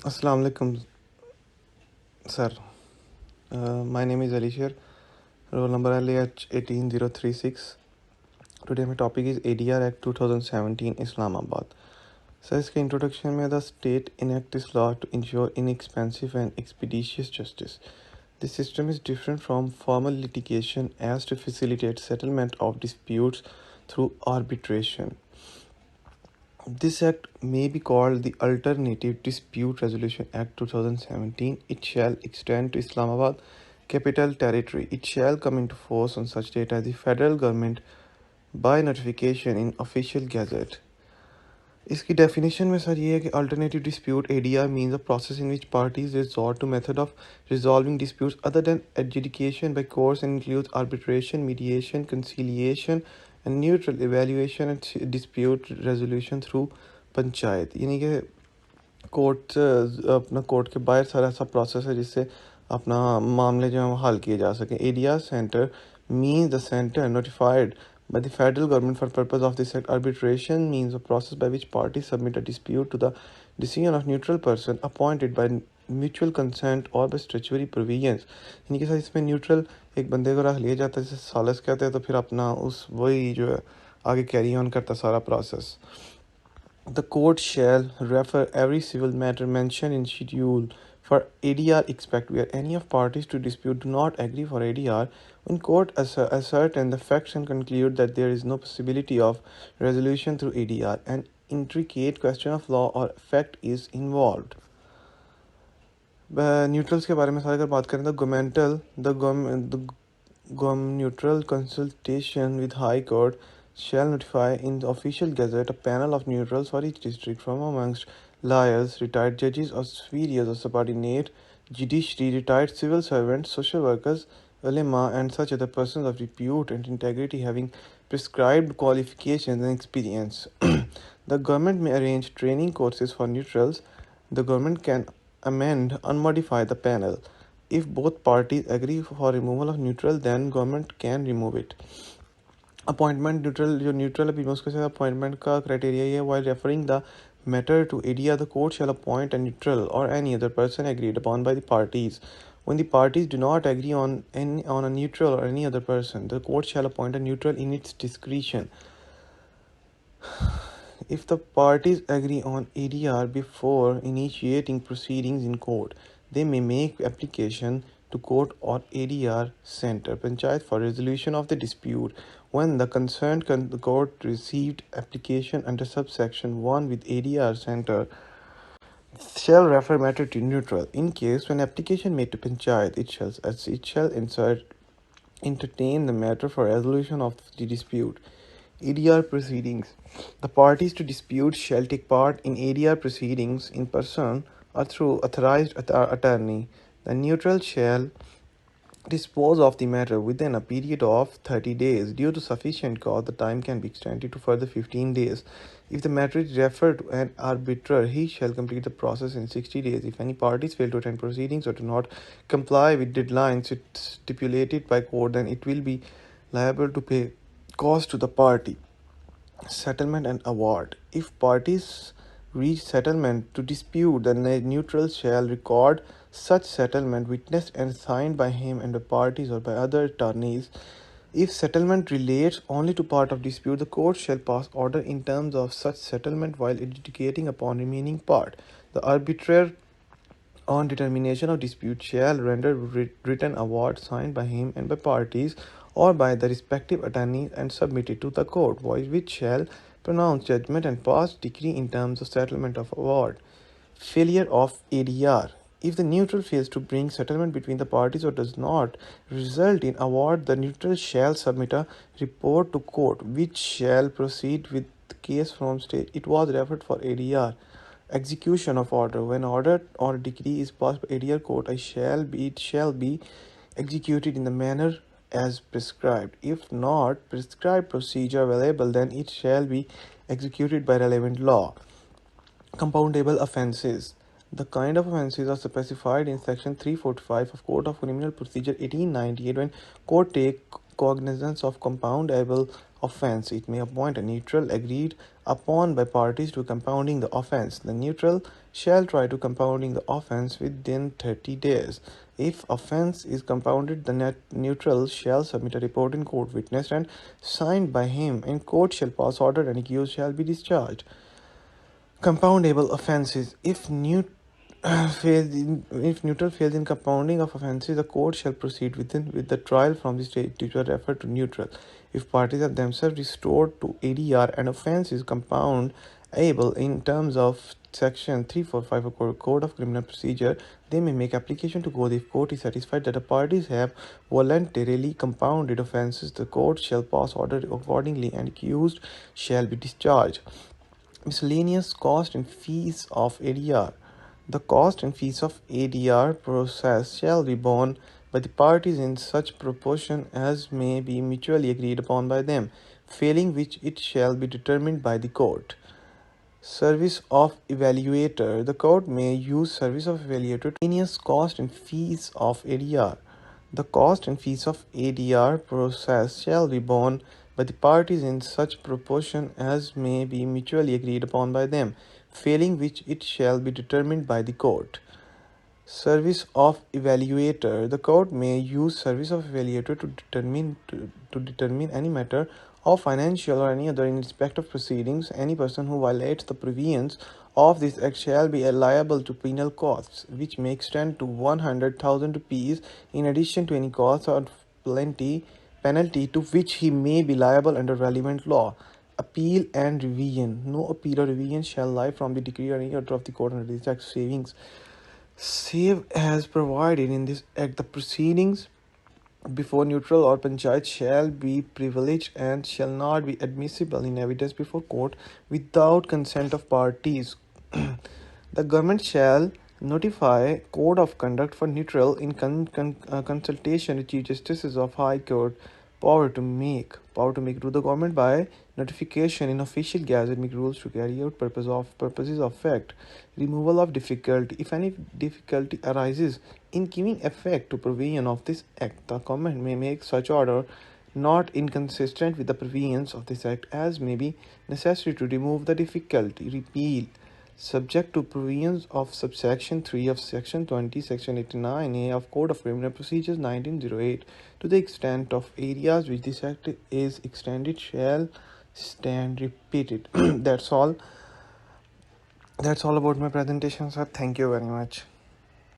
Assalamu alaikum, sir. My name is Alisher. Roll number LH 18036. Today my topic is ADR Act 2017 Islamabad. So इसके introduction में the state enact this law to ensure inexpensive and expeditious justice. The system is different from formal litigation as to facilitate settlement of disputes through arbitration. This act may be called the Alternative Dispute Resolution Act 2017. It shall extend to Islamabad Capital Territory. It shall come into force on such date as the federal government by notification in official gazette. इसकी definition में sir ये है कि alternative dispute ADR means a process in which parties resort to method of resolving disputes other than adjudication by courts and includes arbitration, mediation, conciliation and neutral evaluation and dispute resolution through panchayat यानी कि court अपना court के बाहर सारा ऐसा process है जिससे अपना मामले जो है हल किए जा सकें ADR center means the center notified by the federal government for purpose of this act. Arbitration means a process by which parties submit a dispute to the decision of neutral person appointed by mutual consent or by statutory provisions. यानी कि sir इसमें neutral एक बंदे को रख लिया जाता है जिसे सालस कहते हैं तो फिर अपना उस वही जो है आगे कैरी ऑन करता सारा process. The court shall refer every civil matter mentioned in schedule for ADR except where any of parties to dispute do not agree for ADR. When court ascertain the facts and conclude that there is no possibility of resolution through ADR, an intricate question of law or fact is involved. Neutrals के बारे में सारे अगर बात करें तो government neutral consultation with High Court shall notify in the official gazette a panel of neutrals for each district from amongst lawyers, retired judges or superiors or subordinate judiciary, retired civil servants, social workers, ulema and such other persons of repute and integrity having prescribed qualifications and experience. The government may arrange training courses for neutrals. The government can amend unmodify the panel. If both parties agree for removal of neutral, then government can remove it. Appointment neutral जो neutral अभी मैं उसके साथ appointment का criteria ये है while referring the matter to ADR the court shall appoint a neutral or any other person agreed upon by the parties. When the parties do not agree on a neutral or any other person, the court shall appoint a neutral in its discretion. If the parties agree on ADR before initiating proceedings in court, they may make application to court or ADR center panchayat for resolution of the dispute. When the concerned court received application under subsection 1 with ADR center, shall refer matter to neutral. In case when application made to panchayat, it shall entertain the matter for resolution of the dispute. ADR proceedings. The parties to dispute shall take part in ADR proceedings in person or through authorized attorney. The neutral shall dispose of the matter within a period of 30 days. Due to sufficient cause, the time can be extended to further 15 days. If the matter is referred to an arbiter, he shall complete the process in 60 days. If any parties fail to attend proceedings or do not comply with deadlines stipulated by court, then it will be liable to pay cost to the party. Settlement and award. If parties reach settlement to dispute, the neutral shall record such settlement witnessed and signed by him and the parties or by other attorneys. If settlement relates only to part of dispute, the court shall pass order in terms of such settlement while adjudicating upon remaining part. The arbitrator on determination of dispute shall render written award signed by him and by parties or by the respective attorneys and submit it to the court, which shall pronounce judgment and pass decree in terms of settlement of award. Failure of ADR. If the neutral fails to bring settlement between the parties or does not result in award, the neutral shall submit a report to court, which shall proceed with the case from stage it was referred for ADR. Execution of order. When order or decree is passed by ADR court, it shall be executed in the manner as prescribed. If not prescribed procedure available, then it shall be executed by relevant law. Compoundable offences. The kind of offences are specified in section 345 of Code of Criminal Procedure 1898. When court take cognizance of compoundable offense. It may appoint a neutral agreed upon by parties to compounding the offense. The neutral shall try to compounding the offense within 30 days. If offense is compounded, the neutral shall submit a report in court, witnessed and signed by him, and court shall pass order and accused shall be discharged. Compoundable offences. If neutral fails in compounding of offences, the court shall proceed with the trial from the state to refer to neutral. If parties are themselves restored to ADR and offence is compoundable in terms of Section 345 of Code of Criminal Procedure, they may make application to court. If court is satisfied that the parties have voluntarily compounded offences, the court shall pass order accordingly and accused shall be discharged. Miscellaneous cost and fees of ADR. The cost and fees of ADR process shall be borne by the parties in such proportion as may be mutually agreed upon by them, failing which it shall be determined by the court. Service of evaluator. The court may use service of evaluator to miscellaneous cost and fees of ADR. The cost and fees of ADR process shall be borne by the parties in such proportion as may be mutually agreed upon by them, failing which it shall be determined by the court. Service of evaluator. The court may use service of evaluator to determine any matter of financial or any other in respect of proceedings. Any person who violates the provisions of this act shall be liable to penal costs, which may extend to 100,000 rupees, in addition to any cost or penalty to which he may be liable under relevant law. Appeal and revision. No appeal or revision shall lie from the decree or any order of the court under this act. Savings. Save as provided in this act, the proceedings before neutral or panchayat shall be privileged and shall not be admissible in evidence before court without consent of parties. The government shall notify code of conduct for neutral in consultation with chief justices of high court. Power to make to the government by notification in official gazette make rules to carry out purposes of fact. Removal of difficulty. If any difficulty arises in giving effect to provision of this act, the government may make such order not inconsistent with the provisions of this act as may be necessary to remove the difficulty. Repeal. Subject to provisions of subsection 3 of section 20, section 89A of Code of Criminal Procedures 1908, to the extent of areas which this act is extended shall stand repeated. That's all about my presentation, sir. Thank you very much.